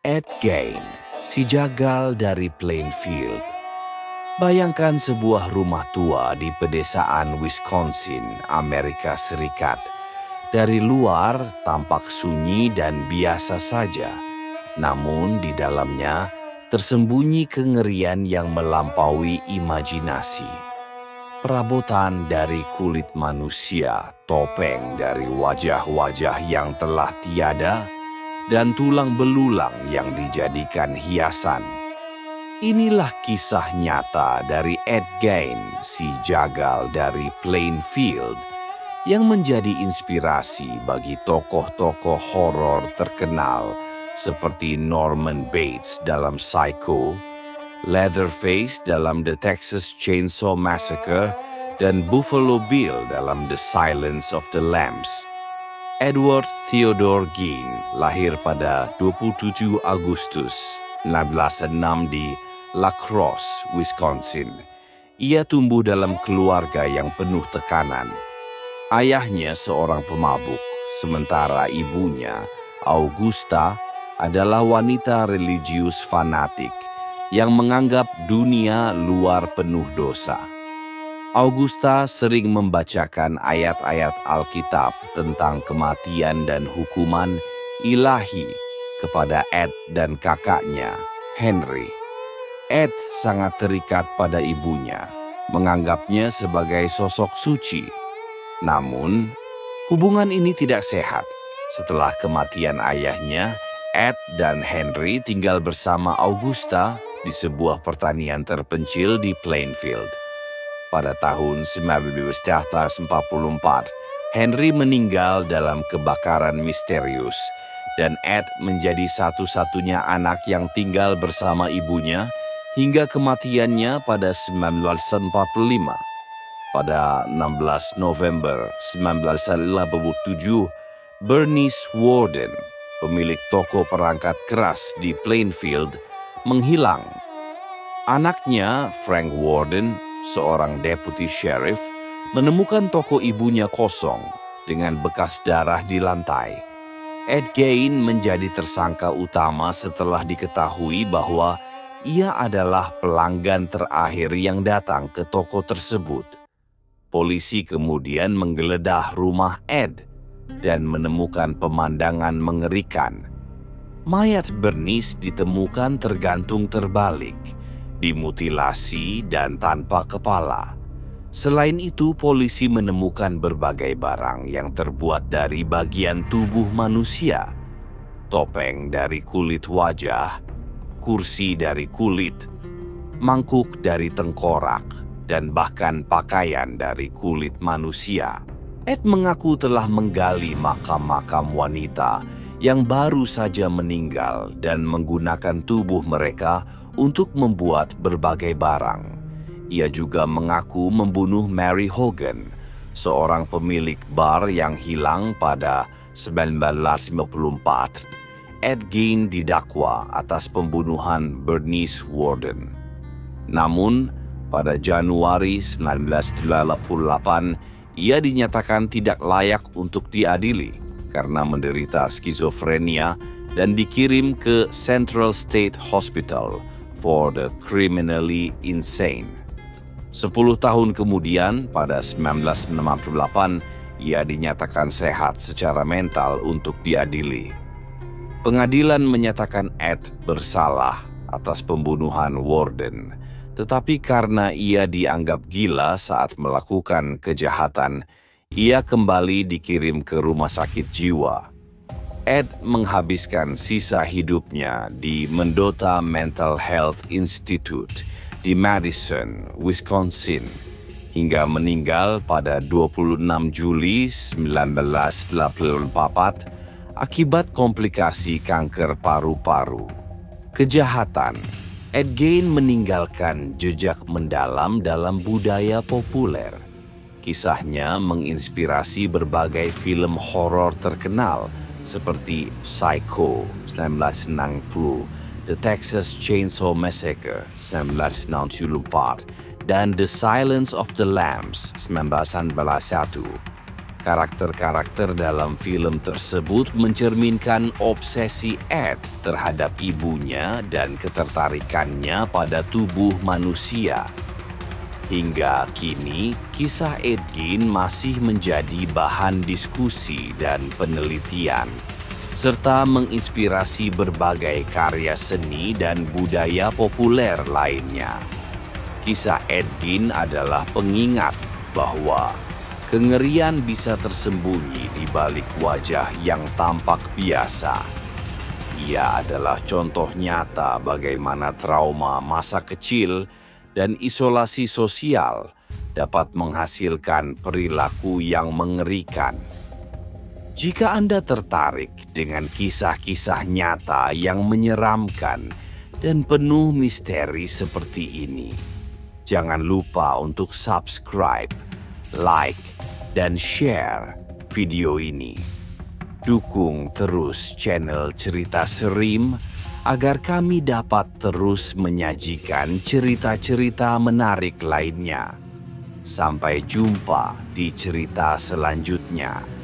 Ed Gein, si jagal dari Plainfield. Bayangkan sebuah rumah tua di pedesaan Wisconsin, Amerika Serikat. Dari luar tampak sunyi dan biasa saja, namun di dalamnya tersembunyi kengerian yang melampaui imajinasi. Perabotan dari kulit manusia, topeng dari wajah-wajah yang telah tiada, dan tulang belulang yang dijadikan hiasan. Inilah kisah nyata dari Ed Gein, si jagal dari Plainfield, yang menjadi inspirasi bagi tokoh-tokoh horor terkenal seperti Norman Bates dalam Psycho, Leatherface dalam The Texas Chainsaw Massacre, dan Buffalo Bill dalam The Silence of the Lambs. Edward Theodore Gein lahir pada 27 Agustus 1906 di La Crosse, Wisconsin. Ia tumbuh dalam keluarga yang penuh tekanan. Ayahnya seorang pemabuk, sementara ibunya, Augusta, adalah wanita religius fanatik yang menganggap dunia luar penuh dosa. Augusta sering membacakan ayat-ayat Alkitab tentang kematian dan hukuman ilahi kepada Ed dan kakaknya, Henry. Ed sangat terikat pada ibunya, menganggapnya sebagai sosok suci. Namun, hubungan ini tidak sehat. Setelah kematian ayahnya, Ed dan Henry tinggal bersama Augusta di sebuah pertanian terpencil di Plainfield. Pada tahun 1944, Henry meninggal dalam kebakaran misterius, dan Ed menjadi satu-satunya anak yang tinggal bersama ibunya hingga kematiannya pada 1945. Pada 16 November 1987, Bernice Worden, pemilik toko perangkat keras di Plainfield, menghilang. Anaknya, Frank Worden, seorang deputi sheriff, menemukan toko ibunya kosong dengan bekas darah di lantai. Ed Gein menjadi tersangka utama setelah diketahui bahwa ia adalah pelanggan terakhir yang datang ke toko tersebut. Polisi kemudian menggeledah rumah Ed dan menemukan pemandangan mengerikan. Mayat Bernice ditemukan tergantung terbalik, dimutilasi dan tanpa kepala. Selain itu, polisi menemukan berbagai barang yang terbuat dari bagian tubuh manusia. Topeng dari kulit wajah, kursi dari kulit, mangkuk dari tengkorak, dan bahkan pakaian dari kulit manusia. Ed mengaku telah menggali makam-makam wanita yang baru saja meninggal dan menggunakan tubuh mereka untuk membuat berbagai barang. Ia juga mengaku membunuh Mary Hogan, seorang pemilik bar yang hilang pada 1954. Ed Gein didakwa atas pembunuhan Bernice Worden. Namun, pada Januari 1988, ia dinyatakan tidak layak untuk diadili karena menderita skizofrenia dan dikirim ke Central State Hospital for the Criminally Insane. 10 tahun kemudian, pada 1968, ia dinyatakan sehat secara mental untuk diadili. Pengadilan menyatakan Ed bersalah atas pembunuhan Worden, tetapi karena ia dianggap gila saat melakukan kejahatan, ia kembali dikirim ke rumah sakit jiwa. Ed menghabiskan sisa hidupnya di Mendota Mental Health Institute di Madison, Wisconsin, hingga meninggal pada 26 Juli 1984 akibat komplikasi kanker paru-paru. Kejahatan. Ed Gein meninggalkan jejak mendalam dalam budaya populer. Kisahnya menginspirasi berbagai film horor terkenal seperti Psycho 1990, The Texas Chainsaw Massacre 1994, dan The Silence of the Lambs 1991. Karakter-karakter dalam film tersebut mencerminkan obsesi Ed terhadap ibunya dan ketertarikannya pada tubuh manusia. Hingga kini, kisah Ed Gein masih menjadi bahan diskusi dan penelitian, serta menginspirasi berbagai karya seni dan budaya populer lainnya. Kisah Ed Gein adalah pengingat bahwa kengerian bisa tersembunyi di balik wajah yang tampak biasa. Ia adalah contoh nyata bagaimana trauma masa kecil dan isolasi sosial dapat menghasilkan perilaku yang mengerikan. Jika Anda tertarik dengan kisah-kisah nyata yang menyeramkan dan penuh misteri seperti ini, jangan lupa untuk subscribe, like, dan share video ini. Dukung terus channel Cerita Serim agar kami dapat terus menyajikan cerita-cerita menarik lainnya. Sampai jumpa di cerita selanjutnya.